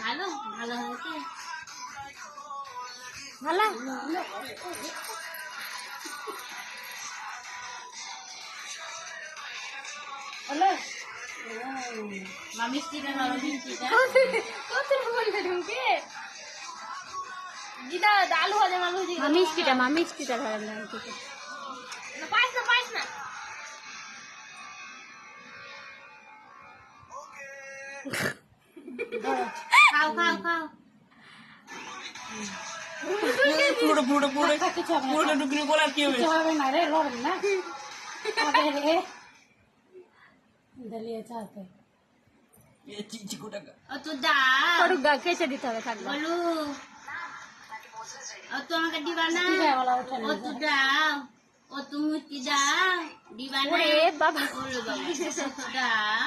ভালো ভালো হয়েছে ভালো হলো মা মিষ্টিটা ভালো মিষ্টিটা কত বলবে ঢুকে গীতা আলু ভাজা মালু মিষ্টিটা ভালো না ঠিক পাইস না খাও খাও খাও পুরোটা ঢুকলে বলে আর কি হবে? কিছু হবে না রে লড়বে না আগে রে দলিয়ে চাতে চিকু টাকা ও তো দাও করুক গা কেচে দিতে হবে থাকবে বলু ও তো আমাকে দিবা না বলা ওঠে ও তো দাও ও তুমি কি দাও দিবা না ওরে বাবা ওরে বাবা দাও